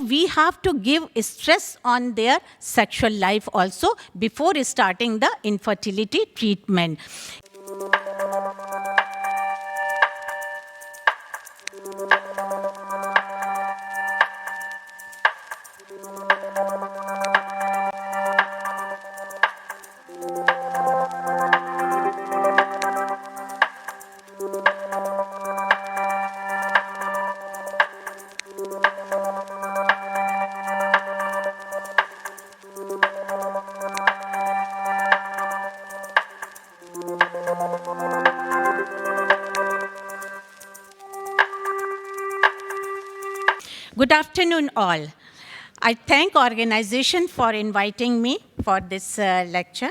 we have to give stress on their sexual life also before starting the infertility treatment. Good afternoon, all. I thank organization for inviting me for this lecture.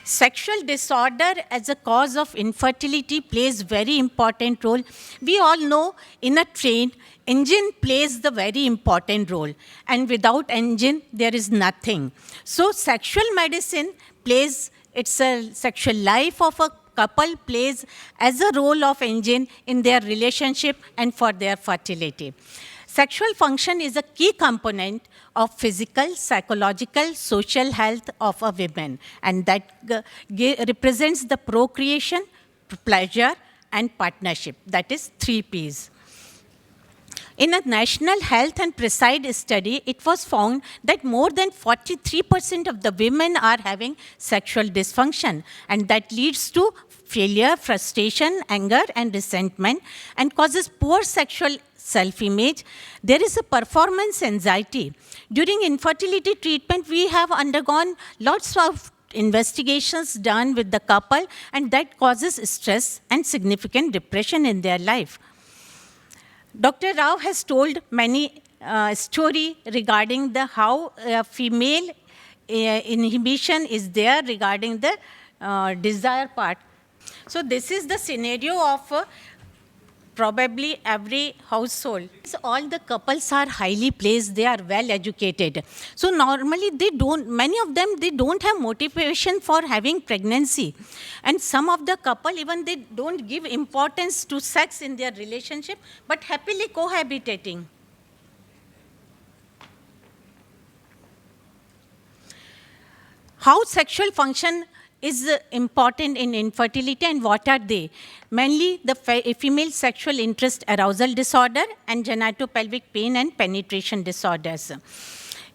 Sexual disorder as a cause of infertility plays very important role. We all know in a train, engine plays the very important role. And without engine, there is nothing. So sexual medicine plays, it's a sexual life of a couple plays as a role of engine in their relationship and for their fertility. Sexual function is a key component of physical, psychological, social health of a woman, and that represents the procreation, pleasure, and partnership. That is 3 Ps. In a National Health and Preside study, it was found that more than 43% of the women are having sexual dysfunction, and that leads to failure, frustration, anger, and resentment, and causes poor sexual self-image. There is a performance anxiety. During infertility treatment, we have undergone lots of investigations done with the couple, and that causes stress and significant depression in their life. Dr. Rao has told many stories regarding how female inhibition is there regarding the desire part. So this is the scenario of probably every household. So all the couples are highly placed, they are well educated. So normally many of them, they don't have motivation for having pregnancy. And some of the couple, even they don't give importance to sex in their relationship, but happily cohabitating. How sexual function is important in infertility and what are they? Mainly the female sexual interest arousal disorder and genitopelvic pain and penetration disorders.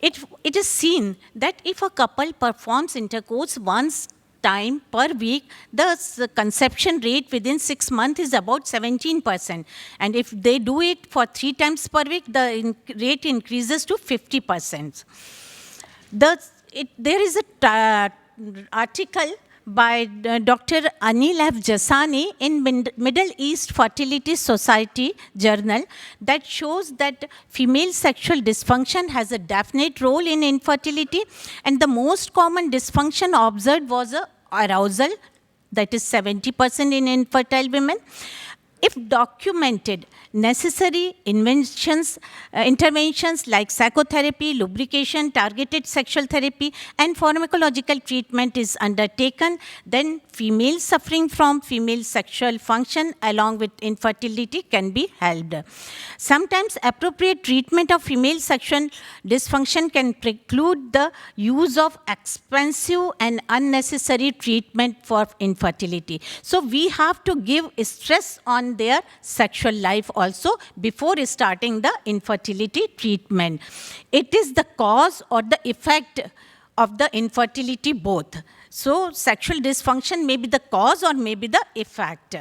It is seen that if a couple performs intercourse once time per week, the conception rate within 6 months is about 17%. And if they do it for 3 times per week, the rate increases to 50%. There is a article by Dr. Anil F. Jasani in Middle East Fertility Society journal that shows that female sexual dysfunction has a definite role in infertility, and the most common dysfunction observed was arousal, that is 70% in infertile women. If documented, necessary interventions like psychotherapy, lubrication, targeted sexual therapy, and pharmacological treatment is undertaken, then females suffering from female sexual function along with infertility can be helped. Sometimes appropriate treatment of female sexual dysfunction can preclude the use of expensive and unnecessary treatment for infertility. So we have to give stress on their sexual life also before starting the infertility treatment. It is the cause or the effect of the infertility both. So sexual dysfunction may be the cause or may be the effect.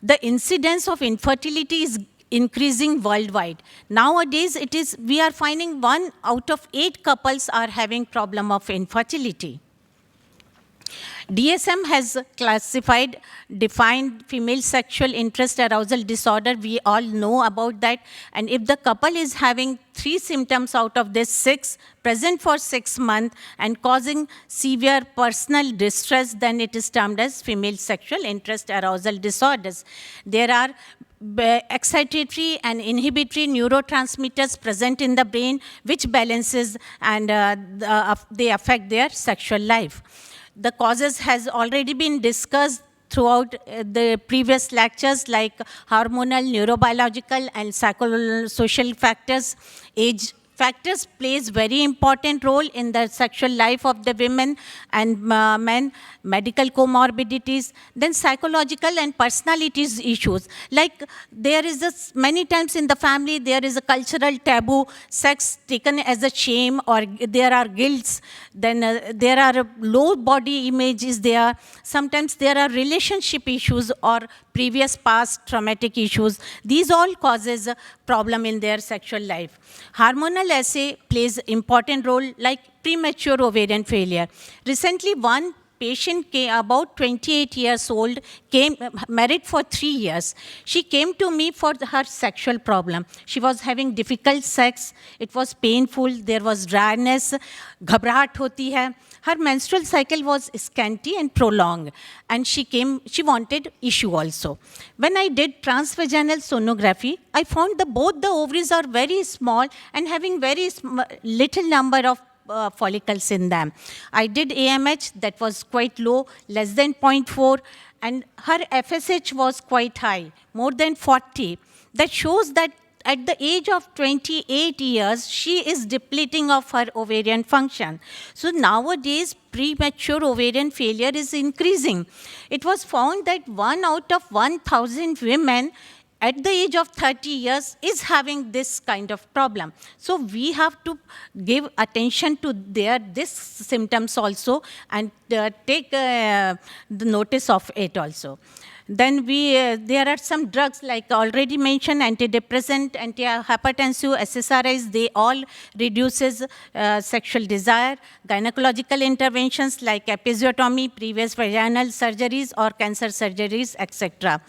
The incidence of infertility is increasing worldwide. Nowadays, we are finding 1 out of 8 couples are having problem of infertility. DSM has defined female sexual interest arousal disorder. We all know about that. And if the couple is having 3 symptoms out of this 6, present for 6 months and causing severe personal distress, then it is termed as female sexual interest arousal disorders. There are excitatory and inhibitory neurotransmitters present in the brain, which balances and they affect their sexual life. The causes has already been discussed throughout the previous lectures, like hormonal, neurobiological, and psychosocial factors, age factors plays very important role in the sexual life of the women and men, medical comorbidities, then psychological and personalities issues. Like there is many times in the family, there is a cultural taboo, sex taken as a shame, or there are guilts, then there are low body image is there. Sometimes there are relationship issues or previous past traumatic issues. These all causes a problem in their sexual life. Hormonal assay plays important role, like premature ovarian failure. Recently, one patient came, about 28 years old, came married for 3 years. She came to me for her sexual problem. She was having difficult sex. It was painful. There was dryness. घबराहट होती है. Her menstrual cycle was scanty and prolonged, and she wanted issue also. When I did transvaginal sonography, I found that both the ovaries are very small and having very little number of follicles in them. I did AMH, that was quite low, less than 0.4, and her FSH was quite high, more than 40. That shows that at the age of 28 years, she is depleting of her ovarian function. So nowadays, premature ovarian failure is increasing. It was found that 1 out of 1,000 women at the age of 30 years is having this kind of problem. So we have to give attention to these symptoms also, and take the notice of it also. Then there are some drugs, like already mentioned, antidepressant, antihypertensive, SSRIs, they all reduces sexual desire. Gynecological interventions like episiotomy, previous vaginal surgeries or cancer surgeries, etc.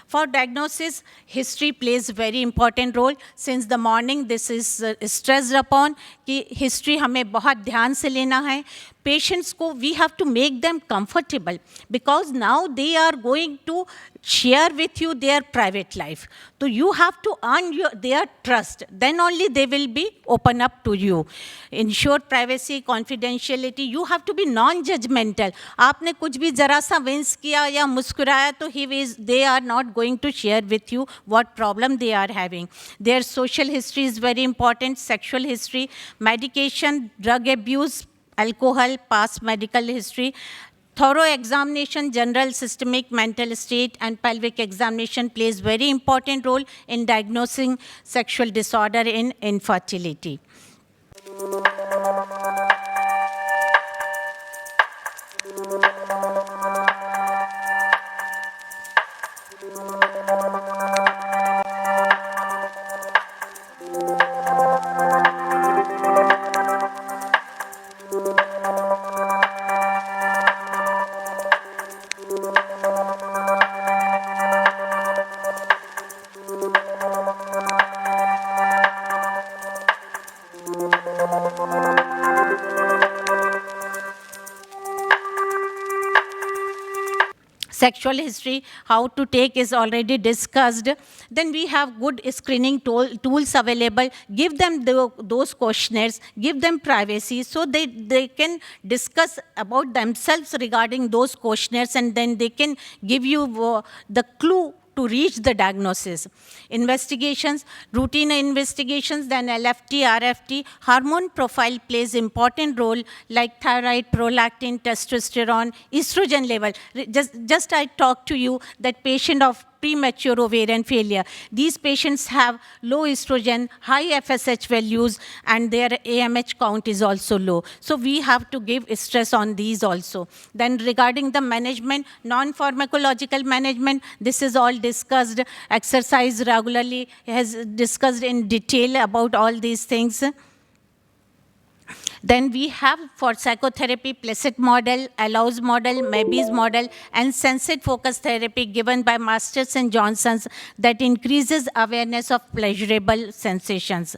For diagnosis, history plays very important role. Since the morning, this is stressed upon कि history हमें बहुत ध्यान से लेना है. Patients को we have to make them comfortable, because now they are going to share with you their private life. So you have to earn their trust. Then only they will be open up to you. Ensure privacy, confidentiality. You have to be non-judgmental. आपने कुछ भी जरा सा wince किया या मुस्कुराया तो they are not going to share with you what problem they are having. Their social history is very important. Sexual history, medication, drug abuse, alcohol, past medical history. Thorough examination, general systemic mental state, and pelvic examination plays very important role in diagnosing sexual disorder in infertility. Sexual history, how to take is already discussed. Then we have good screening tools available. Give them those questionnaires, give them privacy, so they can discuss about themselves regarding those questionnaires, and then they can give you the clue to reach the diagnosis. Investigations, routine investigations, then LFT, RFT, hormone profile plays important role, like thyroid, prolactin, testosterone, estrogen level. Just I talked to you that patient of premature ovarian failure. These patients have low estrogen, high FSH values, and their AMH count is also low. So we have to give stress on these also. Then regarding the management, non-pharmacological management, this is all discussed. Exercise regularly has discussed in detail about all these things. Then we have for psychotherapy, Placid model, Allows model, Mabie's model, and sensate focus therapy given by Masters and Johnsons that increases awareness of pleasurable sensations.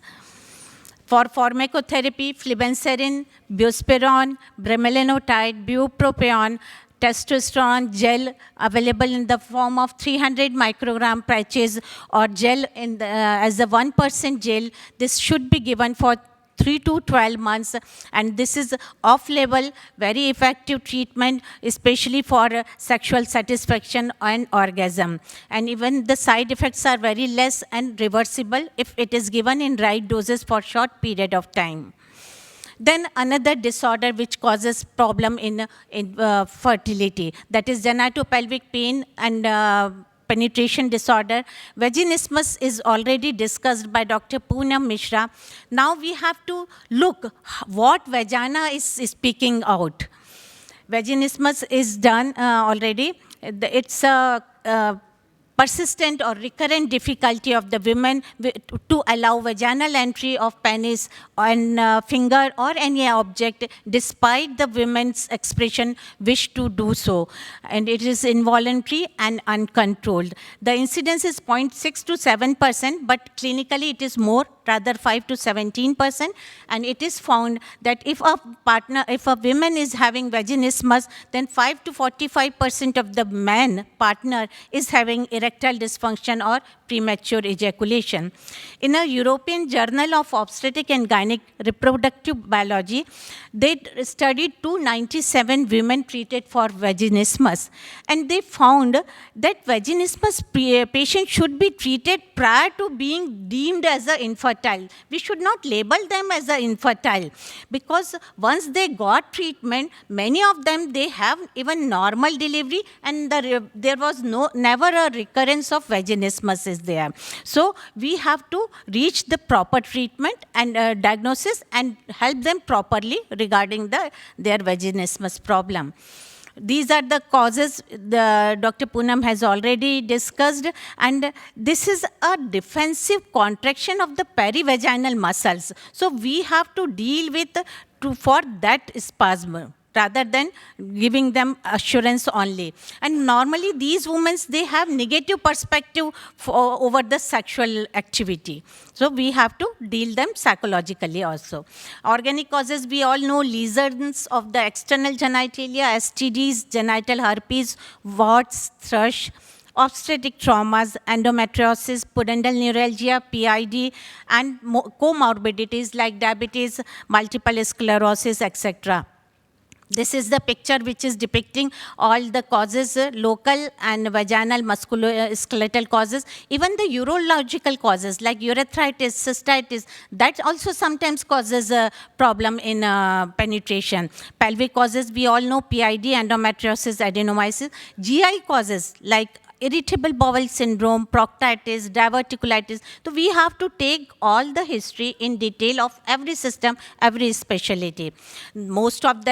For pharmacotherapy, flibanserin, buspirone, bremelanotide, bupropion, testosterone gel available in the form of 300 microgram patches or gel as a 1% gel. This should be given for 3 to 12 months, and this is off-label, very effective treatment, especially for sexual satisfaction and orgasm. And even the side effects are very less and reversible if it is given in right doses for short period of time. Then another disorder which causes problem in fertility, that is genitopelvic pain and penetration disorder. Vaginismus is already discussed by Dr. Poonam Mishra. Now we have to look what vagina is speaking out. Vaginismus is done already. It's a persistent or recurrent difficulty of the women to allow vaginal entry of penis and finger or any object despite the women's expression wish to do so. And it is involuntary and uncontrolled. The incidence is 0.6 to 7%, but clinically it is more, rather 5 to 17%. And it is found that if a woman is having vaginismus, then 5 to 45% of the man partner is having erectile dysfunction or premature ejaculation. In a European Journal of Obstetric and Gynec Reproductive Biology, they studied 297 women treated for vaginismus, and they found that vaginismus patients should be treated prior to being deemed as an infertile. We should not label them as an infertile, because once they got treatment, many of them, they have even normal delivery, and there was never a recurrence of vaginismus is there. So we have to reach the proper treatment and diagnosis and help them properly regarding their vaginismus problem. These are the causes Dr. Poonam has already discussed, and this is a defensive contraction of the perivaginal muscles. So we have to deal with for that spasm, rather than giving them assurance only. And normally these women, they have negative perspective over the sexual activity. So we have to deal them psychologically also. Organic causes, we all know, lesions of the external genitalia, STDs, genital herpes, warts, thrush, obstetric traumas, endometriosis, pudendal neuralgia, PID, and comorbidities like diabetes, multiple sclerosis, etc. This is the picture which is depicting all the causes, local and vaginal musculoskeletal causes, even the urological causes like urethritis, cystitis, that also sometimes causes a problem in penetration. Pelvic causes, we all know, PID, endometriosis, adenomyosis. GI causes like irritable bowel syndrome, proctitis, diverticulitis. So we have to take all the history in detail of every system, every specialty. Most of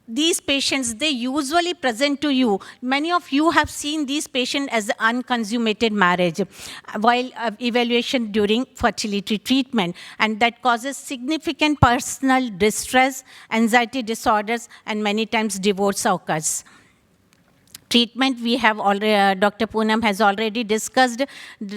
these patients, they usually present to you. Many of you have seen these patients as unconsummated marriage while evaluation during fertility treatment, and that causes significant personal distress, anxiety disorders, and many times divorce occurs. Treatment, we have already, Dr. Poonam has already discussed.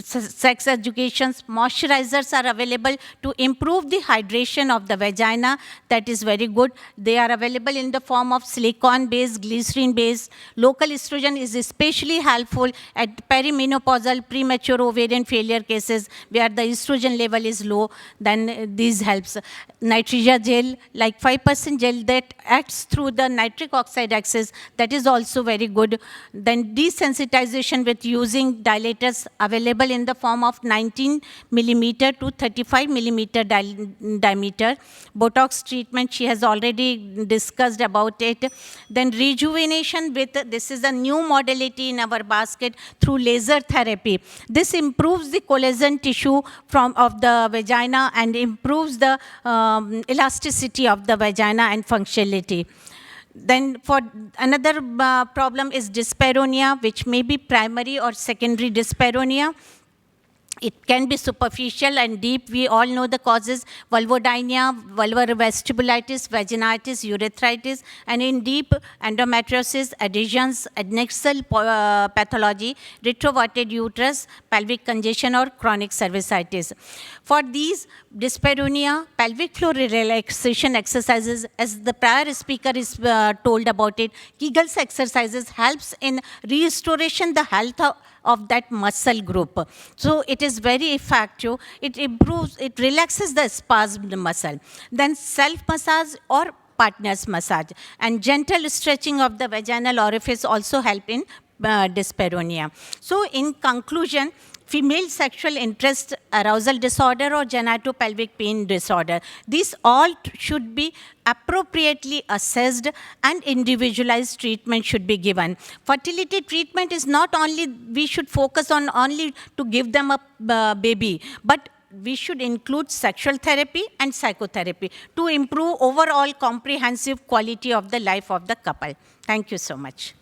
Sex educations, moisturizers are available to improve the hydration of the vagina. That is very good. They are available in the form of silicone-based, glycerin-based. Local estrogen is especially helpful at perimenopausal, premature ovarian failure cases where the estrogen level is low. Then this helps. Nitrogen gel, like 5% gel that acts through the nitric oxide axis, that is also very good. Then desensitization with using dilators available in the form of 19 millimeter to 35 millimeter diameter. Botox treatment, she has already discussed about it. Then rejuvenation with, this is a new modality in our basket, through laser therapy. This improves the collagen tissue of the vagina and improves the elasticity of the vagina and functionality. Then for another problem is dyspareunia, which may be primary or secondary dyspareunia. It can be superficial and deep. We all know the causes: vulvodynia, vulvar vestibulitis, vaginitis, urethritis, and in deep, endometriosis, adhesions, adnexal pathology, retroverted uterus, pelvic congestion, or chronic cervicitis. For these dyspareunia, pelvic floor relaxation exercises, as the prior speaker is told about it, Kegels exercises helps in restoration the health of that muscle group. So it is very effective. It improves, it relaxes the spasmed muscle. Then self-massage or partner's massage and gentle stretching of the vaginal orifice also help in dyspareunia. So in conclusion, female sexual interest arousal disorder or genitopelvic pain disorder, these all should be appropriately assessed and individualized treatment should be given. Fertility treatment is not only, we should focus on only to give them a baby, but we should include sexual therapy and psychotherapy to improve overall comprehensive quality of the life of the couple. Thank you so much.